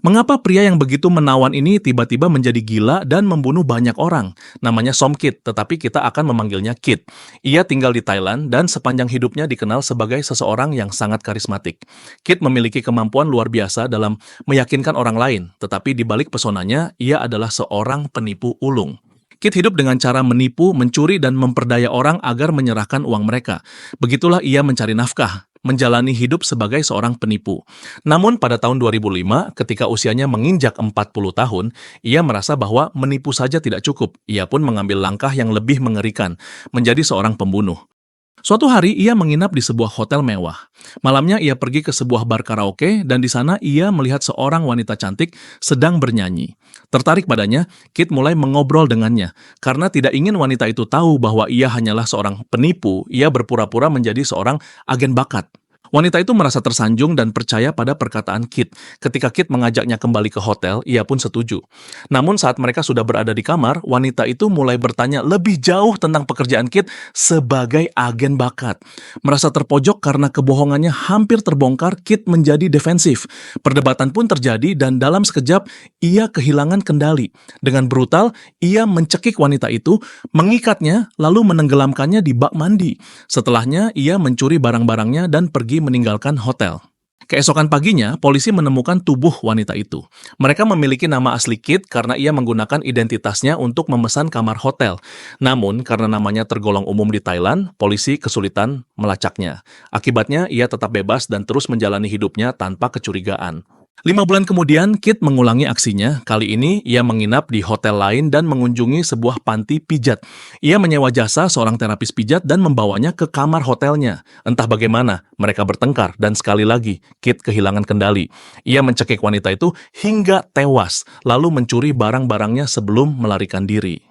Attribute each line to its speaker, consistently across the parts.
Speaker 1: Mengapa pria yang begitu menawan ini tiba-tiba menjadi gila dan membunuh banyak orang? Namanya Somkit, tetapi kita akan memanggilnya Kit. Ia tinggal di Thailand dan sepanjang hidupnya dikenal sebagai seseorang yang sangat karismatik. Kit memiliki kemampuan luar biasa dalam meyakinkan orang lain, tetapi di balik pesonanya, ia adalah seorang penipu ulung. Kit hidup dengan cara menipu, mencuri, dan memperdaya orang agar menyerahkan uang mereka. Begitulah ia mencari nafkah, menjalani hidup sebagai seorang penipu. Namun pada tahun 2005, ketika usianya menginjak 40 tahun, ia merasa bahwa menipu saja tidak cukup. Ia pun mengambil langkah yang lebih mengerikan, menjadi seorang pembunuh. Suatu hari ia menginap di sebuah hotel mewah. Malamnya ia pergi ke sebuah bar karaoke dan di sana ia melihat seorang wanita cantik sedang bernyanyi. Tertarik padanya, Kit mulai mengobrol dengannya. Karena tidak ingin wanita itu tahu bahwa ia hanyalah seorang penipu, ia berpura-pura menjadi seorang agen bakat. Wanita itu merasa tersanjung dan percaya pada perkataan Kit. Ketika Kit mengajaknya kembali ke hotel, ia pun setuju. Namun saat mereka sudah berada di kamar, wanita itu mulai bertanya lebih jauh tentang pekerjaan Kit sebagai agen bakat. Merasa terpojok karena kebohongannya hampir terbongkar, Kit menjadi defensif. Perdebatan pun terjadi dan dalam sekejap ia kehilangan kendali. Dengan brutal, ia mencekik wanita itu, mengikatnya, lalu menenggelamkannya di bak mandi. Setelahnya, ia mencuri barang-barangnya dan pergi meninggalkan hotel. Keesokan paginya, polisi menemukan tubuh wanita itu. Mereka memiliki nama asli Kit karena ia menggunakan identitasnya untuk memesan kamar hotel. Namun, karena namanya tergolong umum di Thailand, polisi kesulitan melacaknya. Akibatnya, ia tetap bebas dan terus menjalani hidupnya tanpa kecurigaan. 5 bulan kemudian, Kit mengulangi aksinya. Kali ini, ia menginap di hotel lain dan mengunjungi sebuah panti pijat. Ia menyewa jasa seorang terapis pijat dan membawanya ke kamar hotelnya. Entah bagaimana, mereka bertengkar dan sekali lagi, Kit kehilangan kendali. Ia mencekik wanita itu hingga tewas, lalu mencuri barang-barangnya sebelum melarikan diri.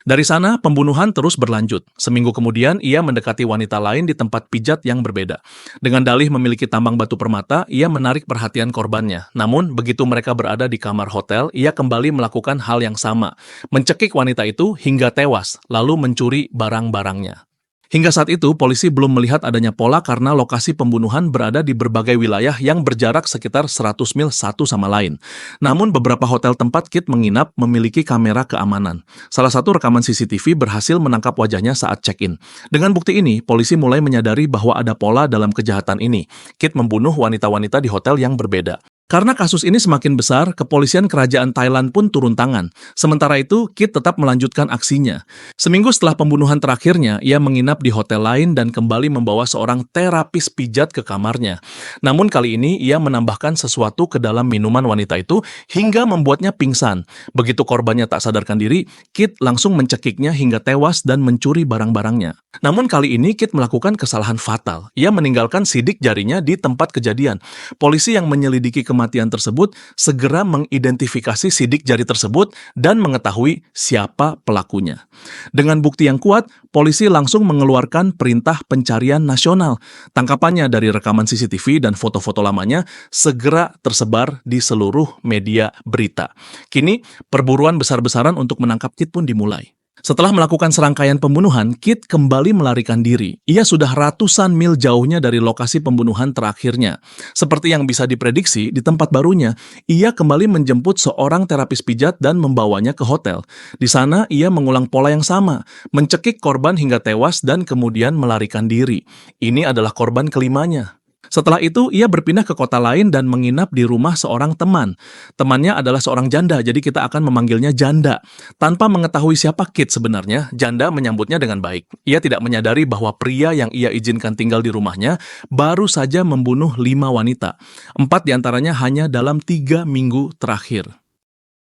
Speaker 1: Dari sana, pembunuhan terus berlanjut. Seminggu kemudian, ia mendekati wanita lain di tempat pijat yang berbeda. Dengan dalih memiliki tambang batu permata, ia menarik perhatian korbannya. Namun, begitu mereka berada di kamar hotel, ia kembali melakukan hal yang sama. Mencekik wanita itu hingga tewas, lalu mencuri barang-barangnya. Hingga saat itu, polisi belum melihat adanya pola karena lokasi pembunuhan berada di berbagai wilayah yang berjarak sekitar 100 mil satu sama lain. Namun beberapa hotel tempat Kit menginap memiliki kamera keamanan. Salah satu rekaman CCTV berhasil menangkap wajahnya saat check-in. Dengan bukti ini, polisi mulai menyadari bahwa ada pola dalam kejahatan ini. Kit membunuh wanita-wanita di hotel yang berbeda. Karena kasus ini semakin besar, kepolisian kerajaan Thailand pun turun tangan. Sementara itu, Kit tetap melanjutkan aksinya. Seminggu setelah pembunuhan terakhirnya, ia menginap di hotel lain dan kembali membawa seorang terapis pijat ke kamarnya. Namun kali ini, ia menambahkan sesuatu ke dalam minuman wanita itu hingga membuatnya pingsan. Begitu korbannya tak sadarkan diri, Kit langsung mencekiknya hingga tewas dan mencuri barang-barangnya. Namun kali ini, Kit melakukan kesalahan fatal. Ia meninggalkan sidik jarinya di tempat kejadian. Polisi yang menyelidiki kematian tersebut segera mengidentifikasi sidik jari tersebut dan mengetahui siapa pelakunya. Dengan bukti yang kuat, polisi langsung mengeluarkan perintah pencarian nasional. Tangkapannya dari rekaman CCTV dan foto-foto lamanya segera tersebar di seluruh media berita. Kini, perburuan besar-besaran untuk menangkap Kit pun dimulai. Setelah melakukan serangkaian pembunuhan, Kit kembali melarikan diri. Ia sudah ratusan mil jauhnya dari lokasi pembunuhan terakhirnya. Seperti yang bisa diprediksi, di tempat barunya, ia kembali menjemput seorang terapis pijat dan membawanya ke hotel. Di sana, ia mengulang pola yang sama, mencekik korban hingga tewas dan kemudian melarikan diri. Ini adalah korban kelimanya. Setelah itu, ia berpindah ke kota lain dan menginap di rumah seorang teman. Temannya adalah seorang janda, jadi kita akan memanggilnya Janda. Tanpa mengetahui siapa Kit sebenarnya, Janda menyambutnya dengan baik. Ia tidak menyadari bahwa pria yang ia izinkan tinggal di rumahnya baru saja membunuh 5 wanita. 4 diantaranya hanya dalam 3 minggu terakhir.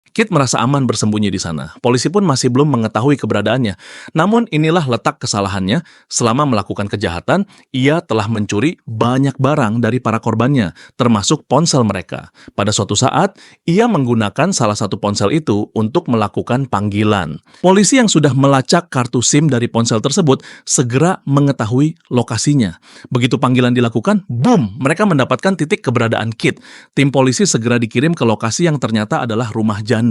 Speaker 1: Kit merasa aman bersembunyi di sana. Polisi pun masih belum mengetahui keberadaannya. Namun inilah letak kesalahannya. Selama melakukan kejahatan, ia telah mencuri banyak barang dari para korbannya, termasuk ponsel mereka. Pada suatu saat, ia menggunakan salah satu ponsel itu untuk melakukan panggilan. Polisi yang sudah melacak kartu SIM dari ponsel tersebut segera mengetahui lokasinya. Begitu panggilan dilakukan, boom! Mereka mendapatkan titik keberadaan Kit. Tim polisi segera dikirim ke lokasi yang ternyata adalah rumah Janda.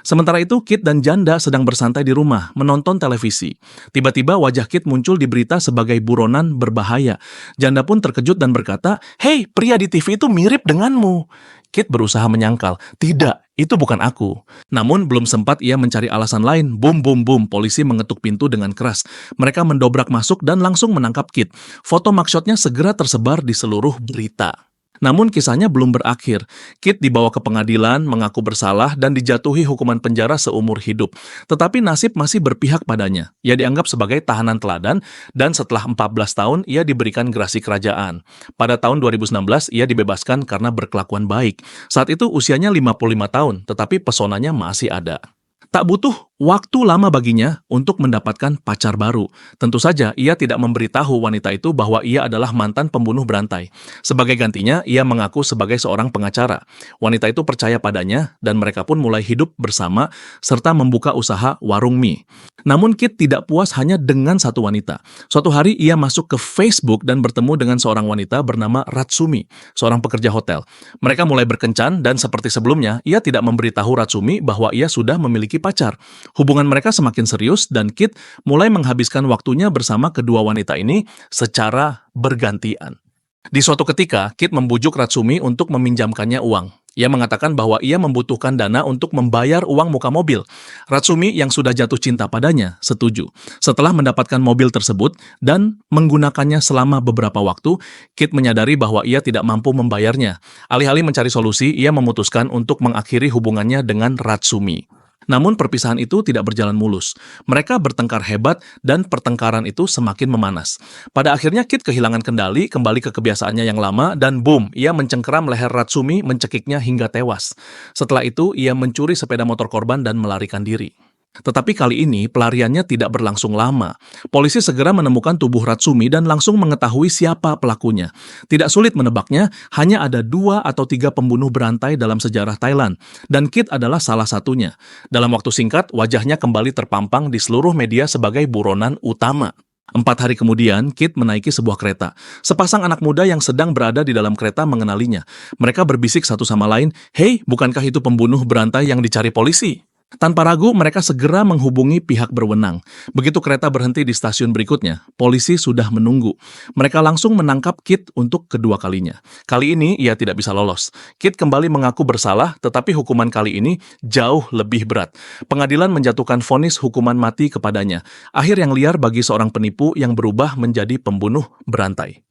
Speaker 1: Sementara itu, Kit dan Janda sedang bersantai di rumah, menonton televisi. Tiba-tiba wajah Kit muncul di berita sebagai buronan berbahaya. Janda pun terkejut dan berkata, "Hei, pria di TV itu mirip denganmu." Kit berusaha menyangkal, "Tidak, itu bukan aku." Namun belum sempat ia mencari alasan lain, bum bum bum, polisi mengetuk pintu dengan keras. Mereka mendobrak masuk dan langsung menangkap Kit. Foto mugshotnya segera tersebar di seluruh berita. Namun kisahnya belum berakhir. Kit dibawa ke pengadilan, mengaku bersalah, dan dijatuhi hukuman penjara seumur hidup. Tetapi nasib masih berpihak padanya. Ia dianggap sebagai tahanan teladan, dan setelah 14 tahun ia diberikan gerasi kerajaan. Pada tahun 2019, ia dibebaskan karena berkelakuan baik. Saat itu usianya 55 tahun, tetapi pesonanya masih ada. Tak butuh waktu lama baginya untuk mendapatkan pacar baru. Tentu saja, ia tidak memberitahu wanita itu bahwa ia adalah mantan pembunuh berantai. Sebagai gantinya, ia mengaku sebagai seorang pengacara. Wanita itu percaya padanya, dan mereka pun mulai hidup bersama, serta membuka usaha warung mie. Namun Kit tidak puas hanya dengan satu wanita. Suatu hari, ia masuk ke Facebook dan bertemu dengan seorang wanita bernama Ratsumi, seorang pekerja hotel. Mereka mulai berkencan, dan seperti sebelumnya, ia tidak memberitahu Ratsumi bahwa ia sudah memiliki pacar. Hubungan mereka semakin serius dan Kit mulai menghabiskan waktunya bersama kedua wanita ini secara bergantian. Di suatu ketika, Kit membujuk Ratsumi untuk meminjamkannya uang. Ia mengatakan bahwa ia membutuhkan dana untuk membayar uang muka mobil. Ratsumi yang sudah jatuh cinta padanya setuju. Setelah mendapatkan mobil tersebut dan menggunakannya selama beberapa waktu, Kit menyadari bahwa ia tidak mampu membayarnya. Alih-alih mencari solusi, ia memutuskan untuk mengakhiri hubungannya dengan Ratsumi. Namun perpisahan itu tidak berjalan mulus. Mereka bertengkar hebat dan pertengkaran itu semakin memanas. Pada akhirnya Kit kehilangan kendali, kembali ke kebiasaannya yang lama, dan boom, ia mencengkeram leher Ratsumi, mencekiknya hingga tewas. Setelah itu, ia mencuri sepeda motor korban dan melarikan diri. Tetapi kali ini pelariannya tidak berlangsung lama. Polisi segera menemukan tubuh Ratsumi dan langsung mengetahui siapa pelakunya. Tidak sulit menebaknya, hanya ada 2 atau 3 pembunuh berantai dalam sejarah Thailand, dan Kit adalah salah satunya. Dalam waktu singkat, wajahnya kembali terpampang di seluruh media sebagai buronan utama. 4 hari kemudian, Kit menaiki sebuah kereta. Sepasang anak muda yang sedang berada di dalam kereta mengenalinya. Mereka berbisik satu sama lain, "Hei, bukankah itu pembunuh berantai yang dicari polisi?" Tanpa ragu, mereka segera menghubungi pihak berwenang. Begitu kereta berhenti di stasiun berikutnya, polisi sudah menunggu. Mereka langsung menangkap Kit untuk kedua kalinya. Kali ini, ia tidak bisa lolos. Kit kembali mengaku bersalah, tetapi hukuman kali ini jauh lebih berat. Pengadilan menjatuhkan vonis hukuman mati kepadanya. Akhir yang liar bagi seorang penipu yang berubah menjadi pembunuh berantai.